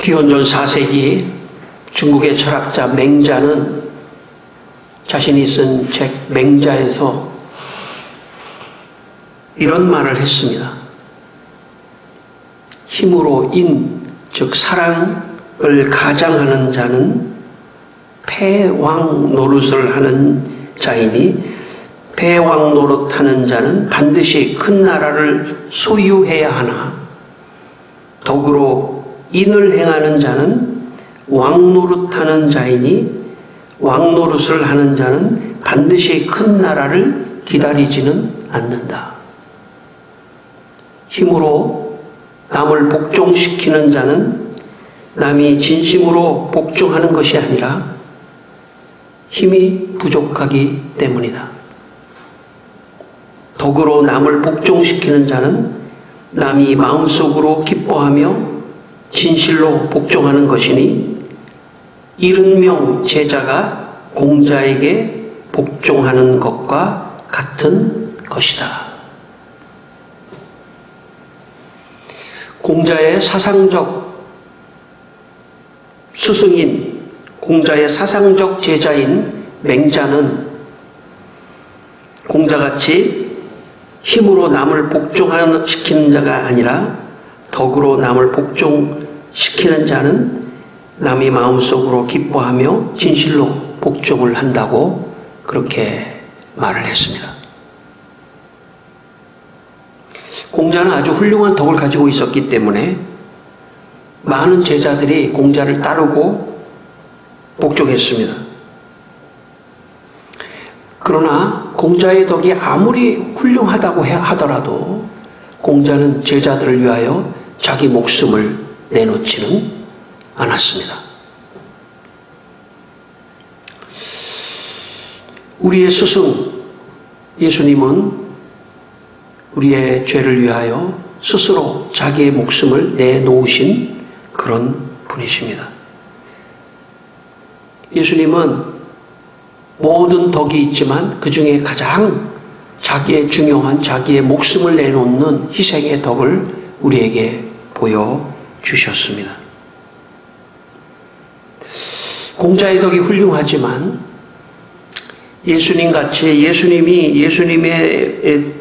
기원전 4세기 중국의 철학자 맹자는 자신이 쓴 책 맹자에서 이런 말을 했습니다. 힘으로 즉 사랑을 가장하는 자는 패왕 노릇을 하는 자이니 패왕 노릇하는 자는 반드시 큰 나라를 소유해야 하나 덕으로 인을 행하는 자는 왕 노릇하는 자이니 왕 노릇을 하는 자는 반드시 큰 나라를 기다리지는 않는다. 힘으로 남을 복종시키는 자는 남이 진심으로 복종하는 것이 아니라 힘이 부족하기 때문이다. 덕으로 남을 복종시키는 자는 남이 마음속으로 기뻐하며 진실로 복종하는 것이니 70명 제자가 공자에게 복종하는 것과 같은 것이다. 공자의 사상적 스승인, 공자의 사상적 제자인 맹자는 공자같이 힘으로 남을 복종시키는 자가 아니라 덕으로 남을 복종시키는 자는 남이 마음속으로 기뻐하며 진실로 복종을 한다고 그렇게 말을 했습니다. 공자는 아주 훌륭한 덕을 가지고 있었기 때문에 많은 제자들이 공자를 따르고 복종했습니다. 그러나 공자의 덕이 아무리 훌륭하다고 하더라도 공자는 제자들을 위하여 자기 목숨을 내놓지는 않았습니다. 우리의 스승 예수님은 우리의 죄를 위하여 스스로 자기의 목숨을 내놓으신 그런 분이십니다. 예수님은 모든 덕이 있지만 그 중에 가장 자기의 중요한 자기의 목숨을 내놓는 희생의 덕을 우리에게 보여주셨습니다. 공자의 덕이 훌륭하지만 예수님의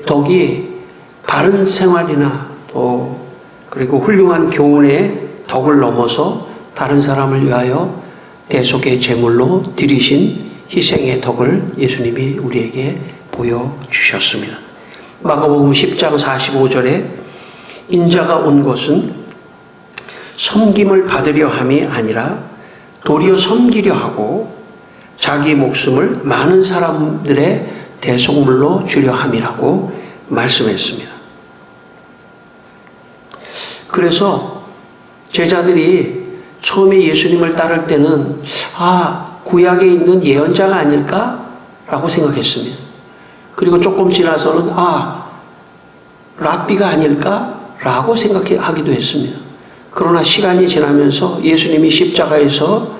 덕이 바른 생활이나 또 그리고 훌륭한 교훈의 덕을 넘어서 다른 사람을 위하여 대속의 제물로 드리신 희생의 덕을 예수님이 우리에게 보여주셨습니다. 마가복음 10장 45절에 인자가 온 것은 섬김을 받으려 함이 아니라 도리어 섬기려 하고 자기 목숨을 많은 사람들의 대속물로 주려 함이라고 말씀했습니다. 그래서 제자들이 처음에 예수님을 따를 때는 구약에 있는 예언자가 아닐까라고 생각했습니다. 그리고 조금 지나서는 랍비가 아닐까라고 생각하기도 했습니다. 그러나 시간이 지나면서 예수님이 십자가에서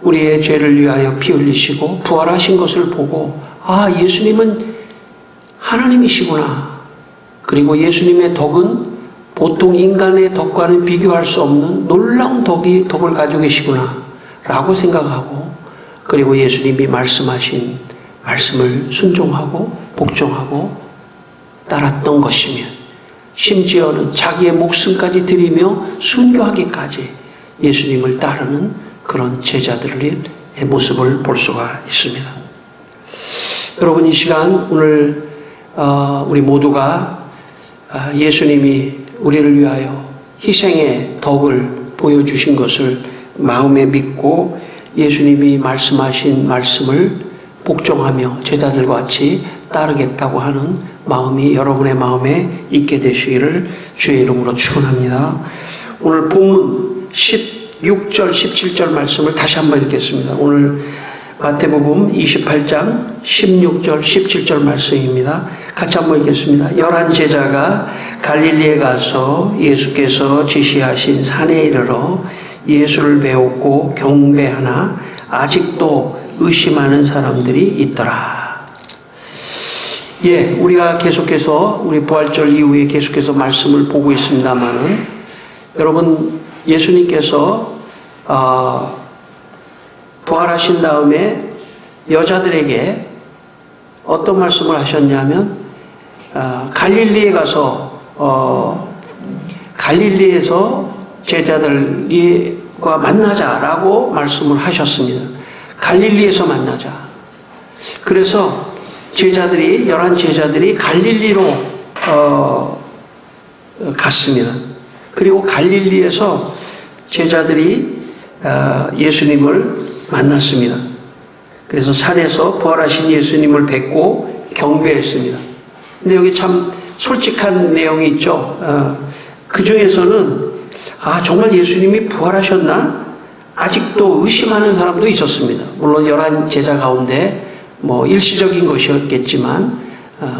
우리의 죄를 위하여 피 흘리시고 부활하신 것을 보고 예수님은 하나님이시구나. 그리고 예수님의 덕은 보통 인간의 덕과는 비교할 수 없는 놀라운 덕을 가지고 계시구나 라고 생각하고 그리고 예수님이 말씀하신 말씀을 순종하고 복종하고 따랐던 것이며 심지어는 자기의 목숨까지 드리며 순교하기까지 예수님을 따르는 그런 제자들의 모습을 볼 수가 있습니다. 여러분 이 시간 오늘 우리 모두가 예수님이 우리를 위하여 희생의 덕을 보여주신 것을 마음에 믿고 예수님이 말씀하신 말씀을 복종하며 제자들과 같이 따르겠다고 하는 마음이 여러분의 마음에 있게 되시기를 주의 이름으로 축원합니다. 오늘 본문 16절 17절 말씀을 다시 한번 읽겠습니다. 오늘 마태복음 28장 16절 17절 말씀입니다. 같이 한번 읽겠습니다. 11 제자가 갈릴리에 가서 예수께서 지시하신 산에 이르러 예수를 배웠고 경배하나 아직도 의심하는 사람들이 있더라. 우리가 계속해서 우리 부활절 이후에 계속해서 말씀을 보고 있습니다만은 여러분 예수님께서 부활하신 다음에 여자들에게 어떤 말씀을 하셨냐면 갈릴리에 가서 갈릴리에서 제자들과 만나자라고 말씀을 하셨습니다. 갈릴리에서 만나자. 그래서 제자들이 11 제자들이 갈릴리로 갔습니다. 그리고 갈릴리에서 제자들이 예수님을 만났습니다. 그래서 산에서 부활하신 예수님을 뵙고 경배했습니다. 근데 여기 참 솔직한 내용이 있죠. 그 중에서는 정말 예수님이 부활하셨나? 아직도 의심하는 사람도 있었습니다. 물론 11 제자 가운데 뭐 일시적인 것이었겠지만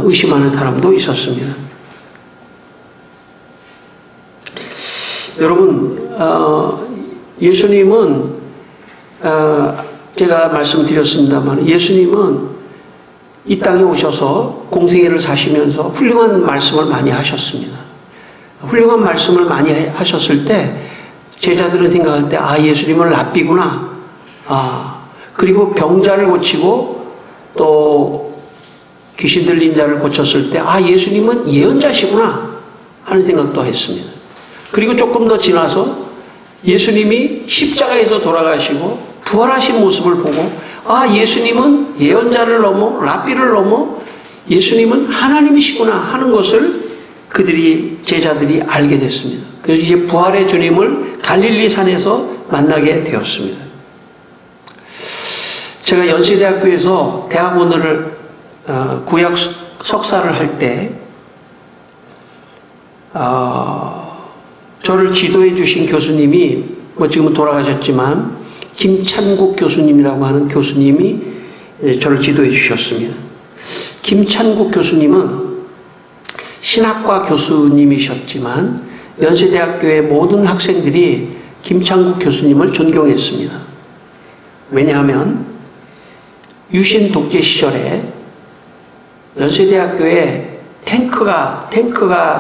의심하는 사람도 있었습니다. 여러분, 예수님은 제가 말씀드렸습니다만 예수님은 이 땅에 오셔서 공생애를 사시면서 훌륭한 말씀을 많이 하셨습니다. 훌륭한 말씀을 많이 하셨을 때 제자들은 생각할 때 예수님은 랍비구나. 그리고 병자를 고치고 또 귀신 들린 자를 고쳤을 때 예수님은 예언자시구나 하는 생각도 했습니다. 그리고 조금 더 지나서 예수님이 십자가에서 돌아가시고 부활하신 모습을 보고 예수님은 예언자를 넘어 랍비를 넘어 예수님은 하나님이시구나 하는 것을 제자들이 알게 됐습니다. 그래서 이제 부활의 주님을 갈릴리 산에서 만나게 되었습니다. 제가 연세대학교에서 대학원을 구약 석사를 할 때 저를 지도해 주신 교수님이 지금은 돌아가셨지만 김찬국 교수님이라고 하는 교수님이 저를 지도해 주셨습니다. 김찬국 교수님은 신학과 교수님이셨지만 연세대학교의 모든 학생들이 김찬국 교수님을 존경했습니다. 왜냐하면 유신 독재 시절에 연세대학교에 탱크가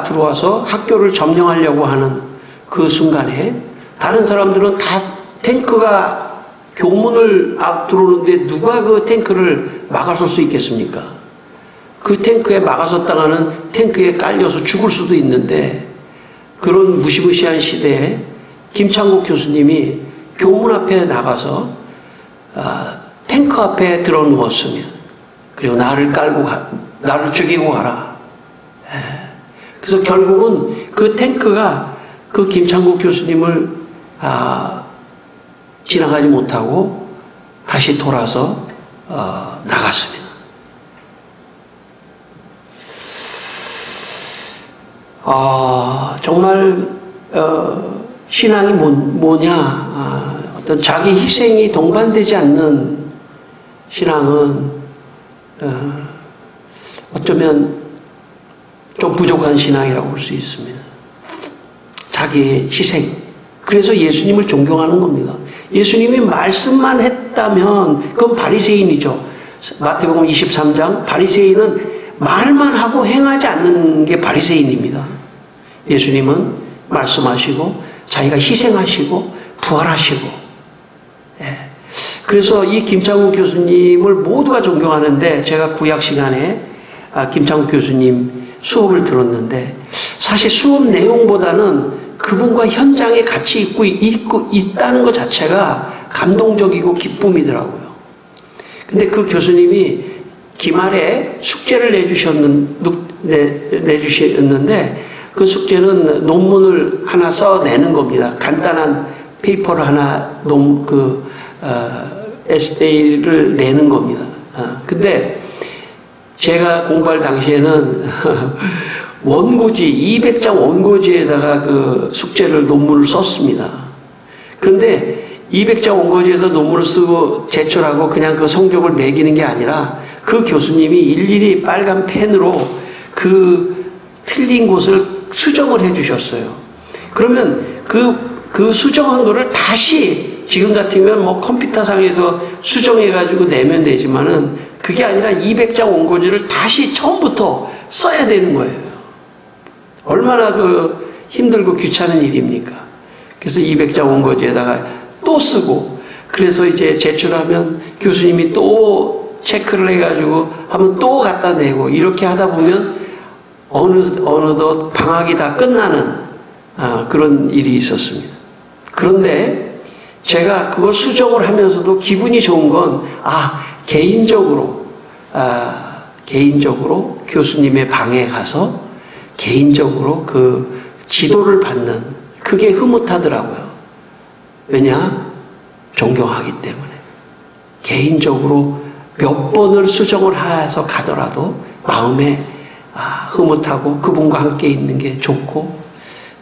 들어와서 학교를 점령하려고 하는 그 순간에 다른 사람들은 다 탱크가 교문을 들어오는데 누가 그 탱크를 막아설 수 있겠습니까? 그 탱크에 막아섰다가는 탱크에 깔려서 죽을 수도 있는데 그런 무시무시한 시대에 김창국 교수님이 교문 앞에 나가서 탱크 앞에 들어 누웠으면 그리고 나를 죽이고 가라. 그래서 결국은 그 탱크가 그 김창국 교수님을 지나가지 못하고 다시 돌아서 나갔습니다. 정말 신앙이 뭐냐? 어떤 자기 희생이 동반되지 않는 신앙은 어쩌면 좀 부족한 신앙이라고 볼 수 있습니다. 자기의 희생. 그래서 예수님을 존경하는 겁니다. 예수님이 말씀만 했다면 그건 바리새인이죠. 마태복음 23장 바리새인은 말만 하고 행하지 않는 게 바리새인입니다. 예수님은 말씀하시고 자기가 희생하시고 부활하시고. 그래서 이 김창국 교수님을 모두가 존경하는데 제가 구약 시간에 김창국 교수님 수업을 들었는데 사실 수업 내용보다는 그분과 현장에 같이 있다는 것 자체가 감동적이고 기쁨이더라고요. 근데 그 교수님이 기말에 숙제를 내주셨는데 그 숙제는 논문을 하나 써내는 겁니다. 간단한 페이퍼를 하나 에세이를 내는 겁니다. 근데 제가 공부할 당시에는 원고지 200장 원고지에다가 그 숙제를 논문을 썼습니다. 그런데 200장 원고지에서 논문을 쓰고 제출하고 그냥 그 성적을 매기는 게 아니라 그 교수님이 일일이 빨간 펜으로 그 틀린 곳을 수정을 해 주셨어요. 그러면 그 수정한 거를 다시 지금 같으면 뭐 컴퓨터상에서 수정해가지고 내면 되지만은 그게 아니라 200장 원고지를 다시 처음부터 써야 되는 거예요. 얼마나 힘들고 귀찮은 일입니까? 그래서 200장 원고지에다가 또 또 쓰고, 그래서 이제 제출하면 교수님이 또 체크를 해가지고 하면 또 갖다 내고, 이렇게 하다 보면 어느덧 방학이 다 끝나는 그런 일이 있었습니다. 그런데 제가 그걸 수정을 하면서도 기분이 좋은 건, 개인적으로 교수님의 방에 가서 개인적으로 그 지도를 받는, 그게 흐뭇하더라고요. 왜냐? 존경하기 때문에. 개인적으로 몇 번을 수정을 해서 가더라도 마음에 흐뭇하고 그분과 함께 있는 게 좋고,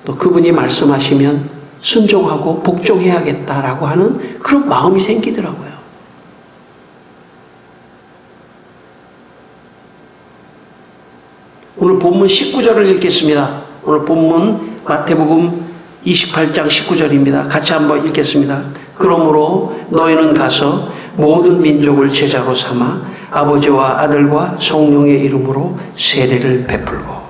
또 그분이 말씀하시면 순종하고 복종해야겠다라고 하는 그런 마음이 생기더라고요. 오늘 본문 19절을 읽겠습니다. 오늘 본문 마태복음 28장 19절입니다. 같이 한번 읽겠습니다. 그러므로 너희는 가서 모든 민족을 제자로 삼아 아버지와 아들과 성령의 이름으로 세례를 베풀고.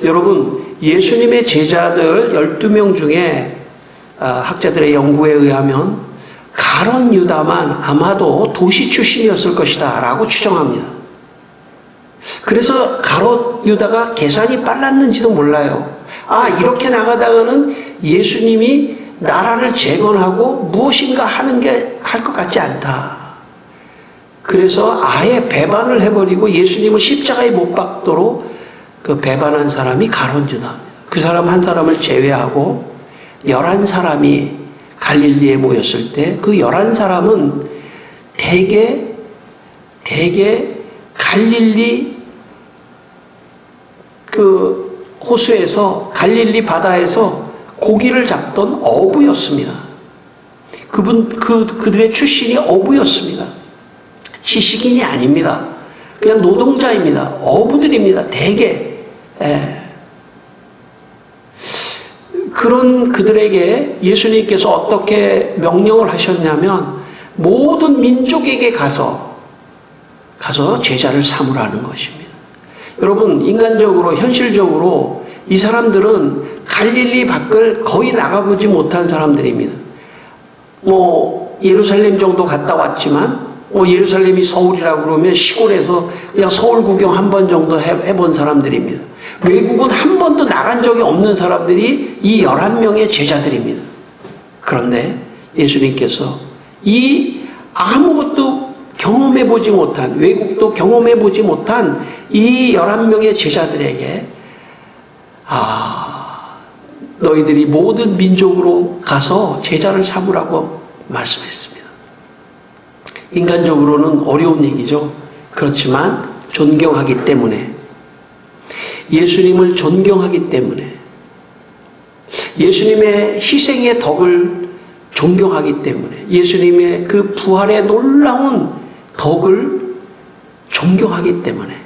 여러분, 예수님의 제자들 12명 중에 학자들의 연구에 의하면 가룟 유다만 아마도 도시 출신이었을 것이다 라고 추정합니다. 그래서 가룟 유다가 계산이 빨랐는지도 몰라요. 이렇게 나가다가는 예수님이 나라를 재건하고 무엇인가 하는 게 할 것 같지 않다. 그래서 아예 배반을 해버리고 예수님을 십자가에 못 박도록 그 배반한 사람이 가룟 유다. 그 사람 한 사람을 제외하고 11사람이 갈릴리에 모였을 때 그 11사람은 대개 갈릴리 그 호수에서, 갈릴리 바다에서 고기를 잡던 어부였습니다. 그들의 출신이 어부였습니다. 지식인이 아닙니다. 그냥 노동자입니다. 어부들입니다. 대개. 그런 그들에게 예수님께서 어떻게 명령을 하셨냐면 모든 민족에게 가서 제자를 삼으라는 것입니다. 여러분, 인간적으로 현실적으로 이 사람들은 갈릴리 밖을 거의 나가보지 못한 사람들입니다. 예루살렘 정도 갔다 왔지만 예루살렘이 서울이라고 그러면 시골에서 그냥 서울 구경 한 번 정도 해본 사람들입니다. 외국은 한 번도 나간 적이 없는 사람들이 이 11명의 제자들입니다. 그런데 예수님께서 이 아무것도 경험해보지 못한, 외국도 경험해보지 못한 이 11명의 제자들에게 너희들이 모든 민족으로 가서 제자를 삼으라고 말씀했습니다. 인간적으로는 어려운 얘기죠. 그렇지만 존경하기 때문에, 예수님을 존경하기 때문에, 예수님의 희생의 덕을 존경하기 때문에, 예수님의 그 부활의 놀라운 덕을 존경하기 때문에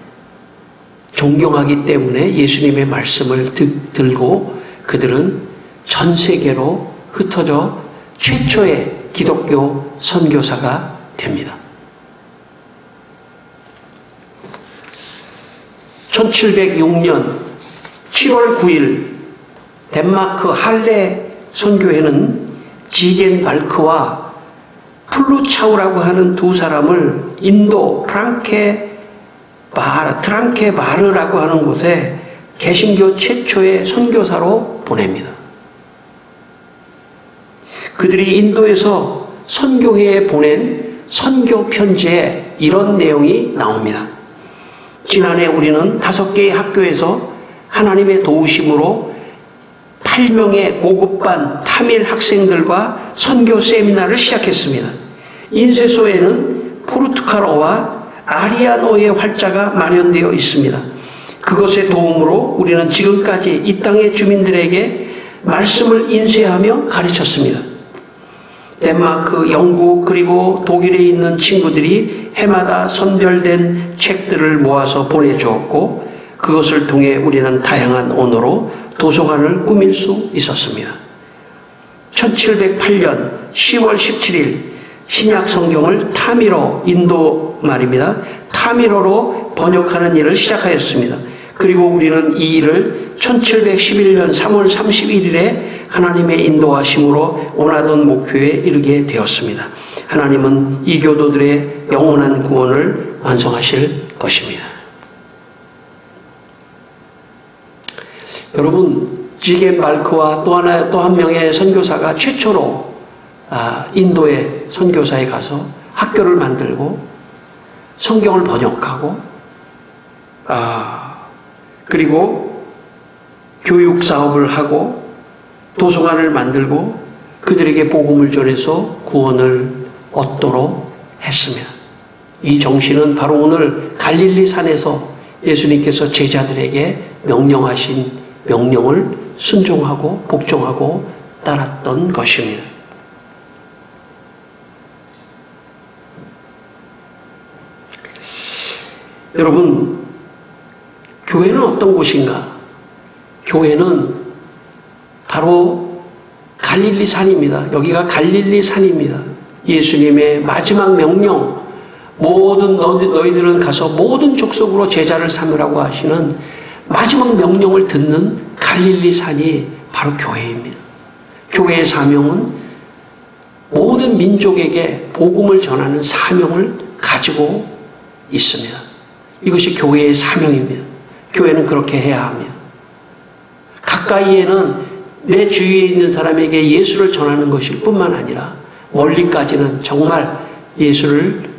예수님의 말씀을 들고 그들은 전 세계로 흩어져 최초의 기독교 선교사가 됩니다. 1706년 7월 9일 덴마크 할레 선교회는 지겐 발크와 플루차우라고 하는 두 사람을 인도 트랑케바르라고 하는 곳에 개신교 최초의 선교사로 보냅니다. 그들이 인도에서 선교회에 보낸 선교 편지에 이런 내용이 나옵니다. 지난해 우리는 5개의 학교에서 하나님의 도우심으로 8명의 고급반 타밀 학생들과 선교 세미나를 시작했습니다. 인쇄소에는 포르투갈어와 아리아노의 활자가 마련되어 있습니다. 그것의 도움으로 우리는 지금까지 이 땅의 주민들에게 말씀을 인쇄하며 가르쳤습니다. 덴마크, 영국, 그리고 독일에 있는 친구들이 해마다 선별된 책들을 모아서 보내주었고, 그것을 통해 우리는 다양한 언어로 도서관을 꾸밀 수 있었습니다. 1708년 10월 17일 신약 성경을 타미로, 인도 말입니다. 타미로로 번역하는 일을 시작하였습니다. 그리고 우리는 이 일을 1711년 3월 31일에 하나님의 인도하심으로 원하던 목표에 이르게 되었습니다. 하나님은 이 교도들의 영원한 구원을 완성하실 것입니다. 여러분, 지겐 발크와 또 한 명의 선교사가 최초로 인도의 선교사에 가서 학교를 만들고 성경을 번역하고 그리고 교육 사업을 하고 도서관을 만들고 그들에게 복음을 전해서 구원을 얻도록 했습니다. 이 정신은 바로 오늘 갈릴리 산에서 예수님께서 제자들에게 명령하신 명령을 순종하고 복종하고 따랐던 것입니다. 여러분, 교회는 어떤 곳인가? 교회는 바로 갈릴리 산입니다. 여기가 갈릴리 산입니다. 예수님의 마지막 명령, 모든 너희들은 가서 모든 족속으로 제자를 삼으라고 하시는 마지막 명령을 듣는 갈릴리 산이 바로 교회입니다. 교회의 사명은 모든 민족에게 복음을 전하는 사명을 가지고 있습니다. 이것이 교회의 사명입니다. 교회는 그렇게 해야 합니다. 가까이에는 내 주위에 있는 사람에게 예수를 전하는 것일 뿐만 아니라 멀리까지는 정말 예수를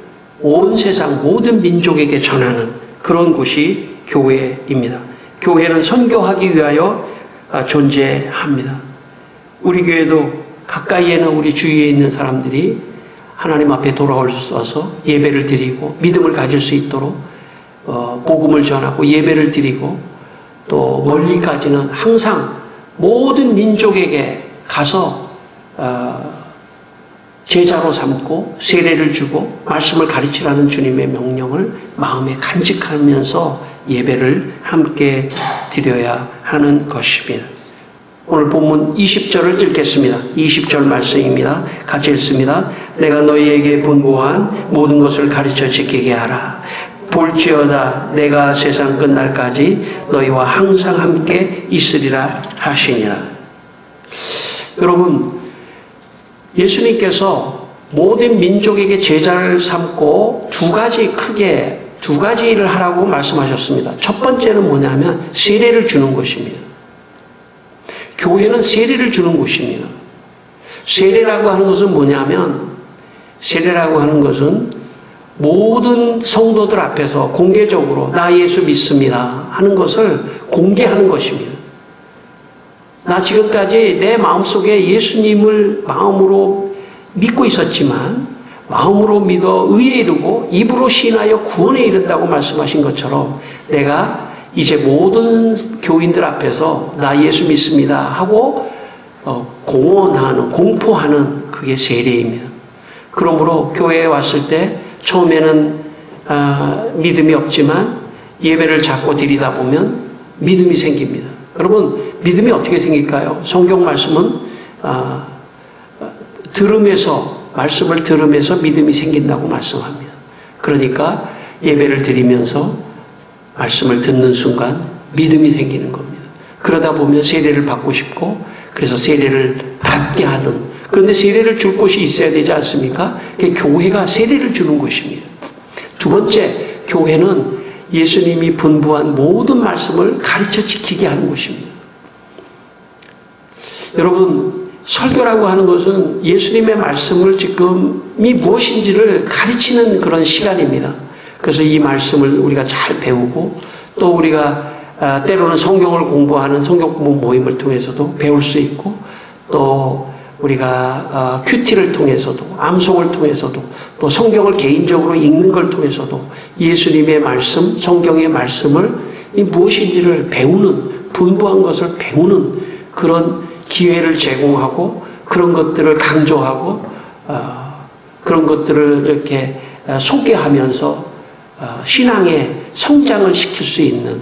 온 세상 모든 민족에게 전하는 그런 곳이 교회입니다. 교회는 선교하기 위하여 존재합니다. 우리 교회도 가까이에는 우리 주위에 있는 사람들이 하나님 앞에 돌아올 수 있어서 예배를 드리고 믿음을 가질 수 있도록 복음을 전하고 예배를 드리고 또 멀리까지는 항상 모든 민족에게 가서 제자로 삼고 세례를 주고 말씀을 가르치라는 주님의 명령을 마음에 간직하면서 예배를 함께 드려야 하는 것입니다. 오늘 본문 20절을 읽겠습니다. 20절 말씀입니다. 같이 읽습니다. 내가 너희에게 분부한 모든 것을 가르쳐 지키게 하라. 볼지어다 내가 세상 끝날까지 너희와 항상 함께 있으리라 하시니라. 여러분, 예수님께서 모든 민족에게 제자를 삼고 두 가지 일을 하라고 말씀하셨습니다. 첫 번째는 뭐냐면 세례를 주는 것입니다. 교회는 세례를 주는 곳입니다. 세례라고 하는 것은 뭐냐면 세례라고 하는 것은 모든 성도들 앞에서 공개적으로 나 예수 믿습니다 하는 것을 공개하는 것입니다. 나 지금까지 내 마음속에 예수님을 마음으로 믿고 있었지만 마음으로 믿어 의에 이르고 입으로 시인하여 구원에 이른다고 말씀하신 것처럼 내가 이제 모든 교인들 앞에서 나 예수 믿습니다 하고 공언하는, 공포하는 그게 세례입니다. 그러므로 교회에 왔을 때 처음에는 믿음이 없지만 예배를 자꾸 드리다 보면 믿음이 생깁니다. 여러분, 믿음이 어떻게 생길까요? 성경 말씀은 말씀을 들으면서 믿음이 생긴다고 말씀합니다. 그러니까 예배를 드리면서 말씀을 듣는 순간 믿음이 생기는 겁니다. 그러다 보면 세례를 받고 싶고 그래서 세례를 받게 하는, 그런데 세례를 줄 곳이 있어야 되지 않습니까? 교회가 세례를 주는 곳입니다. 두 번째, 교회는 예수님이 분부한 모든 말씀을 가르쳐 지키게 하는 곳입니다. 여러분, 설교라고 하는 것은 예수님의 말씀을 지금이 무엇인지를 가르치는 그런 시간입니다. 그래서 이 말씀을 우리가 잘 배우고 또 우리가 때로는 성경을 공부하는 성경 공부 모임을 통해서도 배울 수 있고 또 우리가 큐티를 통해서도 암송을 통해서도 또 성경을 개인적으로 읽는 걸 통해서도 예수님의 말씀, 성경의 말씀을 무엇인지를 배우는, 분부한 것을 배우는 그런 기회를 제공하고 그런 것들을 강조하고 그런 것들을 이렇게 소개하면서 신앙의 성장을 시킬 수 있는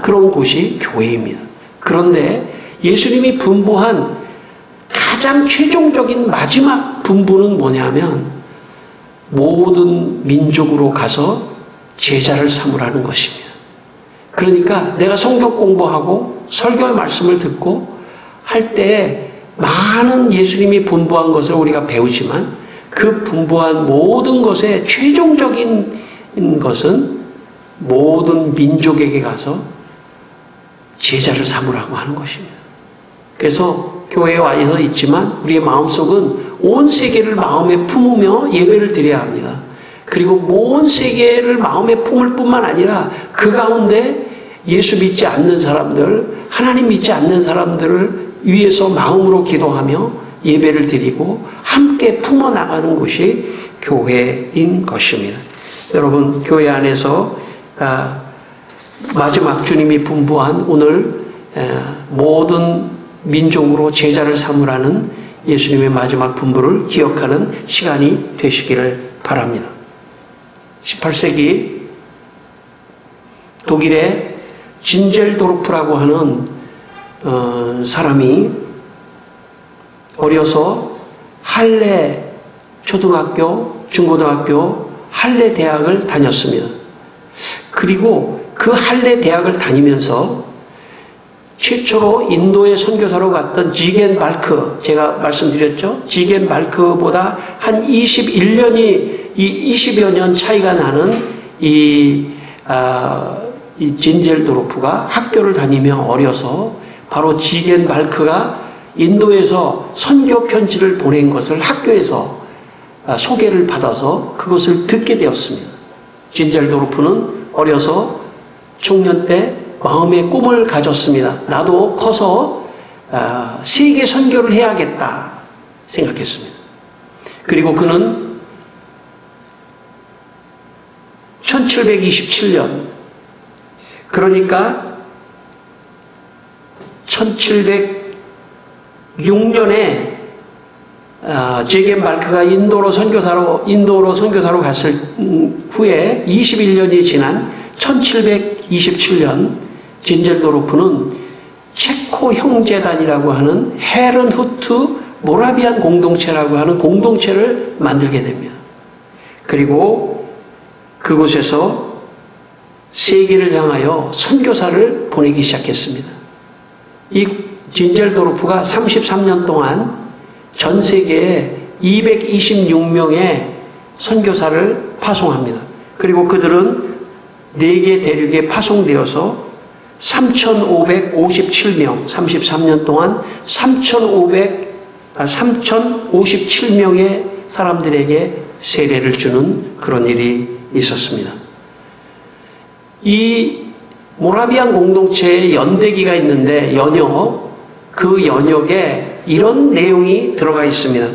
그런 곳이 교회입니다. 그런데 예수님이 분부한 가장 최종적인 마지막 분부는 뭐냐면 모든 민족으로 가서 제자를 삼으라는 것입니다. 그러니까 내가 성경 공부하고 설교의 말씀을 듣고 할 때 많은 예수님이 분부한 것을 우리가 배우지만 그 분부한 모든 것의 최종적인 것은 모든 민족에게 가서 제자를 삼으라고 하는 것입니다. 그래서 교회에 와서 있지만 우리의 마음속은 온 세계를 마음에 품으며 예배를 드려야 합니다. 그리고 온 세계를 마음에 품을 뿐만 아니라 그 가운데 예수 믿지 않는 사람들, 하나님 믿지 않는 사람들을 위해서 마음으로 기도하며 예배를 드리고 함께 품어나가는 것이 교회인 것입니다. 여러분, 교회 안에서 마지막 주님이 분부한 오늘 모든 민족으로 제자를 삼으라는 예수님의 마지막 분부를 기억하는 시간이 되시기를 바랍니다. 18세기 독일의 진젤도르프라고 하는 사람이 어려서 할레 초등학교, 중고등학교, 할레 대학을 다녔습니다. 그리고 그 할레 대학을 다니면서 최초로 인도의 선교사로 갔던 지겐 발크, 제가 말씀드렸죠? 지겐 발크보다 한 20여 년 차이가 나는 이 진젤도르프가 학교를 다니며 어려서 바로 지겐 발크가 인도에서 선교 편지를 보낸 것을 학교에서 소개를 받아서 그것을 듣게 되었습니다. 진젤도르프는 어려서 청년 때 마음의 꿈을 가졌습니다. 나도 커서 세계 선교를 해야겠다 생각했습니다. 그리고 그는 1727년, 그러니까 1706년에 제겐 발크가 인도로 선교사로 갔을 후에 21년이 지난 1727년 진젤도르프는 체코 형제단이라고 하는 헤른후트 모라비안 공동체라고 하는 공동체를 만들게 됩니다. 그리고 그곳에서 세계를 향하여 선교사를 보내기 시작했습니다. 이 진젤도르프가 33년 동안 전 세계에 226명의 선교사를 파송합니다. 그리고 그들은 4개 대륙에 파송되어서 3,557명, 33년 동안 3,057명의 사람들에게 세례를 주는 그런 일이 있었습니다. 이 모라비안 공동체의 연대기가 있는데 그 연역에 이런 내용이 들어가 있습니다.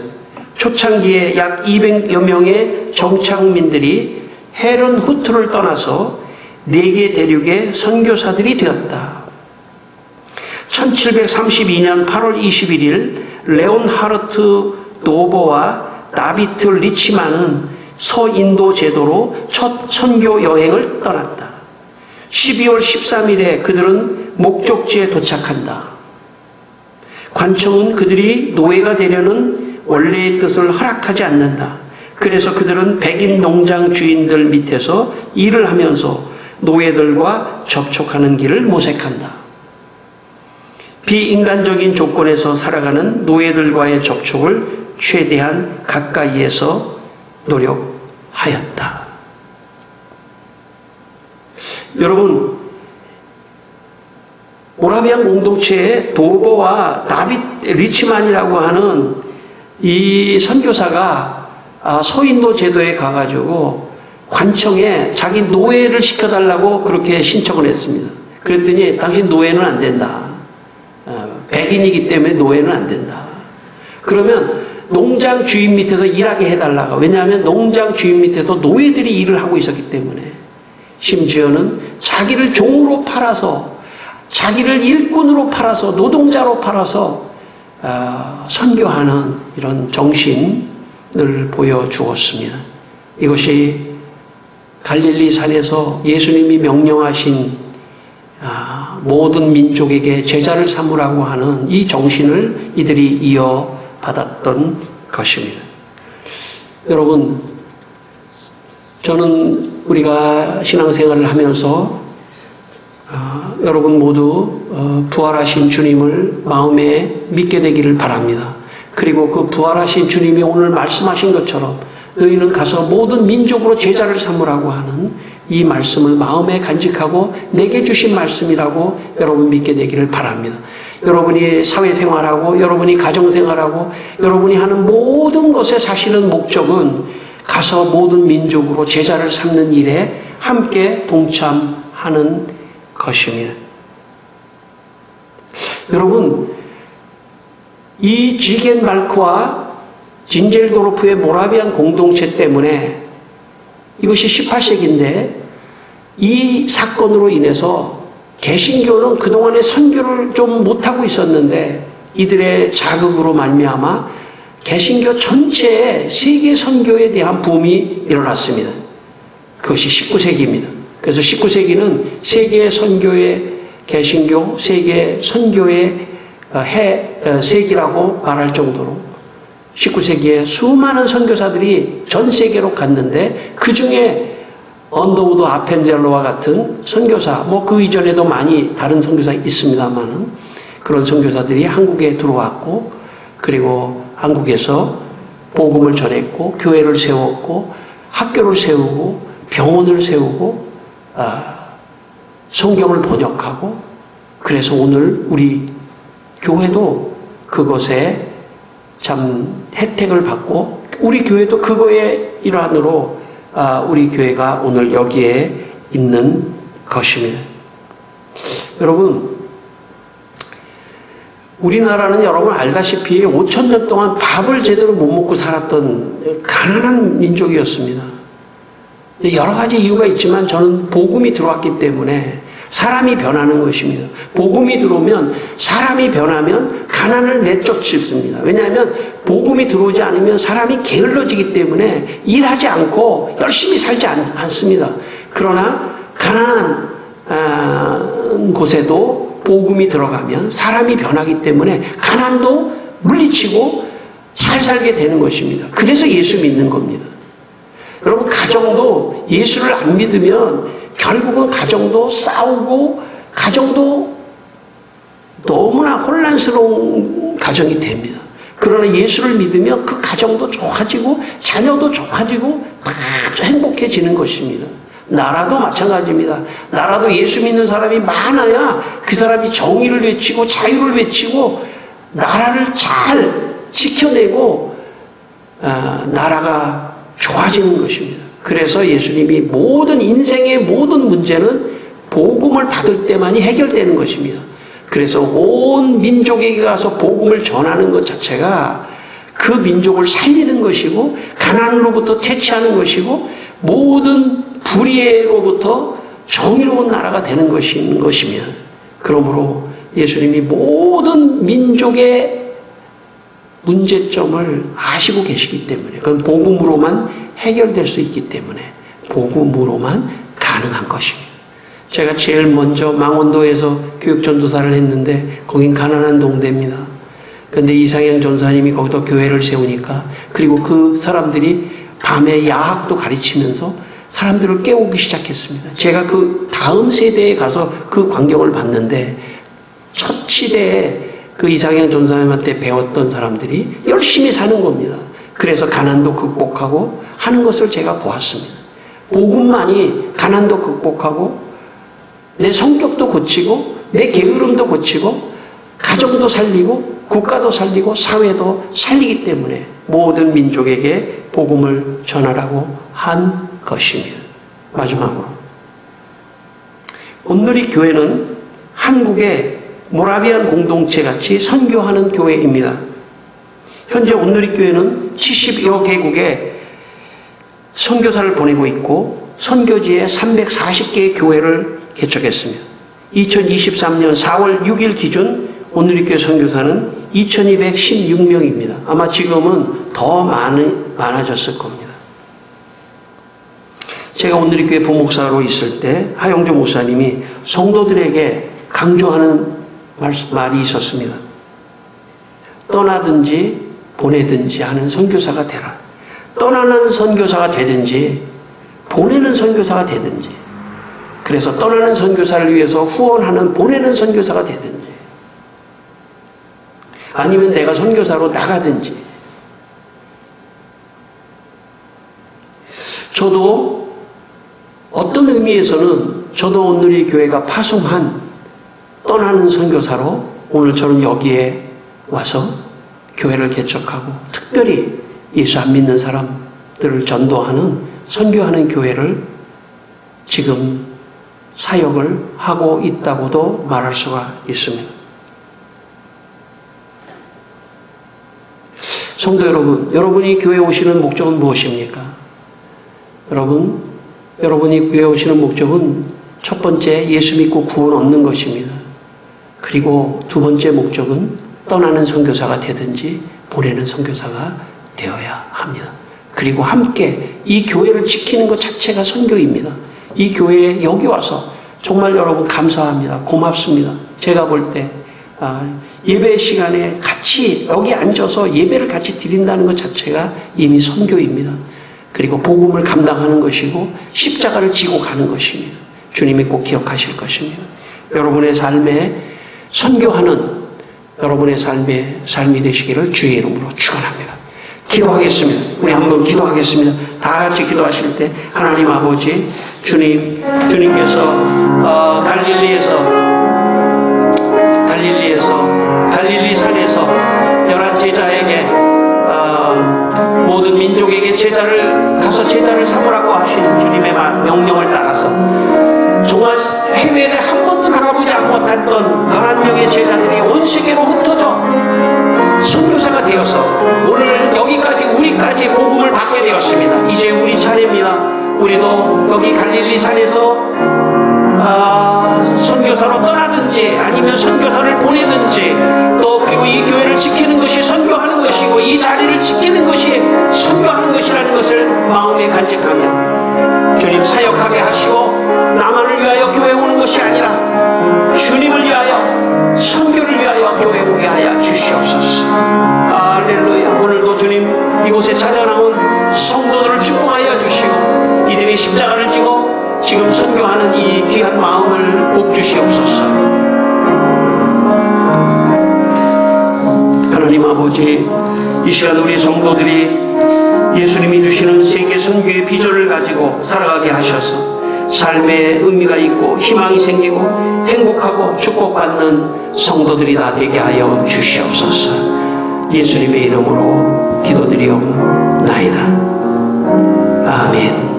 초창기에 약 200여 명의 정착민들이 헤른후트를 떠나서 4개 대륙의 선교사들이 되었다. 1732년 8월 21일 레온하르트 노버와 다비트 리치만은 서인도 제도로 첫 선교 여행을 떠났다. 12월 13일에 그들은 목적지에 도착한다. 관청은 그들이 노예가 되려는 원래의 뜻을 허락하지 않는다. 그래서 그들은 백인 농장 주인들 밑에서 일을 하면서 노예들과 접촉하는 길을 모색한다. 비인간적인 조건에서 살아가는 노예들과의 접촉을 최대한 가까이에서 노력하였다. 여러분, 모라비안 공동체의 도버와 다빗 리치만이라고 하는 이 선교사가 서인도 제도에 가가지고 관청에 자기 노예를 시켜달라고 그렇게 신청을 했습니다. 그랬더니 당신 노예는 안 된다. 백인이기 때문에 노예는 안 된다. 그러면 농장 주인 밑에서 일하게 해달라고. 왜냐하면 농장 주인 밑에서 노예들이 일을 하고 있었기 때문에. 심지어는 자기를 종으로 팔아서, 자기를 일꾼으로 팔아서, 노동자로 팔아서 선교하는 이런 정신을 보여주었습니다. 이것이 갈릴리 산에서 예수님이 명령하신 모든 민족에게 제자를 삼으라고 하는 이 정신을 이들이 이어받았던 것입니다. 여러분, 저는 우리가 신앙생활을 하면서 여러분 모두 부활하신 주님을 마음에 믿게 되기를 바랍니다. 그리고 그 부활하신 주님이 오늘 말씀하신 것처럼 너희는 가서 모든 민족으로 제자를 삼으라고 하는 이 말씀을 마음에 간직하고 내게 주신 말씀이라고 여러분 믿게 되기를 바랍니다. 여러분이 사회생활하고 여러분이 가정생활하고 여러분이 하는 모든 것에 사실은 목적은 가서 모든 민족으로 제자를 삼는 일에 함께 동참하는 것입니다. 여러분, 이 지겐발크와 진젤도르프의 모라비안 공동체 때문에 이것이 18세기인데 이 사건으로 인해서 개신교는 그동안에 선교를 좀 못하고 있었는데 이들의 자극으로 말미암아 개신교 전체에 세계 선교에 대한 붐이 일어났습니다. 그것이 19세기입니다. 그래서 19세기는 세계 선교의 개신교, 세계 선교의 세기라고 말할 정도로 19세기에 수많은 선교사들이 전 세계로 갔는데 그 중에 언더우드 아펜젤로와 같은 선교사, 그 이전에도 많이 다른 선교사 있습니다만은 그런 선교사들이 한국에 들어왔고 그리고 한국에서 복음을 전했고 교회를 세웠고 학교를 세우고 병원을 세우고 성경을 번역하고 그래서 오늘 우리 교회도 그것에 참 혜택을 받고 우리 교회도 그거의 일환으로 우리 교회가 오늘 여기에 있는 것입니다. 여러분, 우리나라는 여러분 알다시피 5,000년 동안 밥을 제대로 못 먹고 살았던 가난한 민족이었습니다. 여러 가지 이유가 있지만 저는 복음이 들어왔기 때문에 사람이 변하는 것입니다. 복음이 들어오면 사람이 변하면 가난을 내쫓습니다. 왜냐하면 복음이 들어오지 않으면 사람이 게을러지기 때문에 일하지 않고 열심히 살지 않습니다. 그러나 가난한 곳에도 복음이 들어가면 사람이 변하기 때문에 가난도 물리치고 잘 살게 되는 것입니다. 그래서 예수 믿는 겁니다. 여러분, 가정도 예수를 안 믿으면 결국은 가정도 싸우고 가정도 너무나 혼란스러운 가정이 됩니다. 그러나 예수를 믿으면 그 가정도 좋아지고 자녀도 좋아지고 다 행복해지는 것입니다. 나라도 마찬가지입니다. 나라도 예수 믿는 사람이 많아야 그 사람이 정의를 외치고 자유를 외치고 나라를 잘 지켜내고 나라가 좋아지는 것입니다. 그래서 예수님이 모든 인생의 모든 문제는 복음을 받을 때만이 해결되는 것입니다. 그래서 온 민족에게 가서 복음을 전하는 것 자체가 그 민족을 살리는 것이고 가난으로부터 퇴치하는 것이고 모든 불의로부터 정의로운 나라가 되는 것이며 그러므로 예수님이 모든 민족의 문제점을 아시고 계시기 때문에 그건 복음으로만 해결될 수 있기 때문에 복음으로만 가능한 것입니다. 제가 제일 먼저 망원도에서 교육전도사를 했는데 거긴 가난한 동네입니다. 그런데 이상영 전사님이 거기서 교회를 세우니까 그리고 그 사람들이 밤에 야학도 가르치면서 사람들을 깨우기 시작했습니다. 제가 그 다음 세대에 가서 그 광경을 봤는데 첫 시대에 그 이상영 전사님한테 배웠던 사람들이 열심히 사는 겁니다. 그래서 가난도 극복하고 하는 것을 제가 보았습니다. 복음만이 가난도 극복하고 내 성격도 고치고 내 게으름도 고치고 가정도 살리고 국가도 살리고 사회도 살리기 때문에 모든 민족에게 복음을 전하라고 한 것입니다. 마지막으로 온누리 교회는 한국의 모라비안 공동체같이 선교하는 교회입니다. 현재 온누리 교회는 70여 개국에 선교사를 보내고 있고 선교지에 340개의 교회를 개척했습니다. 2023년 4월 6일 기준 온누리 교회 선교사는 2216명입니다. 아마 지금은 더 많아졌을 겁니다. 제가 온누리 교회 부목사로 있을 때 하영조 목사님이 성도들에게 강조하는 말이 있었습니다. 떠나든지 보내든지 하는 선교사가 되라. 떠나는 선교사가 되든지 보내는 선교사가 되든지 그래서 떠나는 선교사를 위해서 후원하는, 보내는 선교사가 되든지, 아니면 내가 선교사로 나가든지. 저도 어떤 의미에서는 저도 오늘 이 교회가 파송한 떠나는 선교사로 오늘 저는 여기에 와서 교회를 개척하고 특별히 예수 안 믿는 사람들을 전도하는, 선교하는 교회를 지금 사역을 하고 있다고도 말할 수가 있습니다. 성도 여러분, 여러분이 교회에 오시는 목적은 무엇입니까? 여러분이 교회에 오시는 목적은 첫 번째 예수 믿고 구원 얻는 것입니다. 그리고 두 번째 목적은 떠나는 선교사가 되든지 보내는 선교사가 되어야 합니다. 그리고 함께 이 교회를 지키는 것 자체가 선교입니다. 이 교회에 여기 와서 정말 여러분 감사합니다. 고맙습니다. 제가 볼 때 예배 시간에 같이 여기 앉아서 예배를 같이 드린다는 것 자체가 이미 선교입니다. 그리고 복음을 감당하는 것이고 십자가를 지고 가는 것입니다. 주님이 꼭 기억하실 것입니다. 여러분의 삶에 선교하는 여러분의 삶이 되시기를 주의 이름으로 축원합니다. 기도하겠습니다. 우리 한번 기도하겠습니다. 다 같이 기도하실 때 하나님 아버지, 주님께서 갈릴리 산에서 11제자에게 모든 민족에게 가서 제자를 삼으라고 하신 주님의 명령을 따라서 정말 해외에 한 번도 나가보지 못했던 11명의 제자들이 온 세계로 흩어져 선교사가 되어서 오늘 여기까지 우리까지 복음을 받게 되었습니다. 이제 우리 차례입니다. 우리도 여기 갈릴리 산에서 선교사로 떠나든지 아니면 선교사를 보내든지 또 그리고 이 교회를 지키는 것이 선교하는 것이고 이 자리를 지키는 것이 선교하는 것이라는 것을 마음에 간직하며 주님 사역하게 하시고 나만을 위하여 교회 오는 것이 아니라 주님을 위하여 선교를 위하여 교회 오게 하여 주시옵소서. 할렐루야. 오늘도 주님 이곳에 찾아나온 성도들을 축복하여 주시고 이들이 십자가를 지고 지금 선교하는 이 귀한 마음을 복 주시옵소서. 하나님 아버지, 이 시간 우리 성도들이 예수님이 주시는 세계 선교의 비전을 가지고 살아가게 하셔서 삶에 의미가 있고 희망이 생기고 행복하고 축복받는 성도들이 다 되게 하여 주시옵소서. 예수님의 이름으로 기도드리옵나이다. 아멘.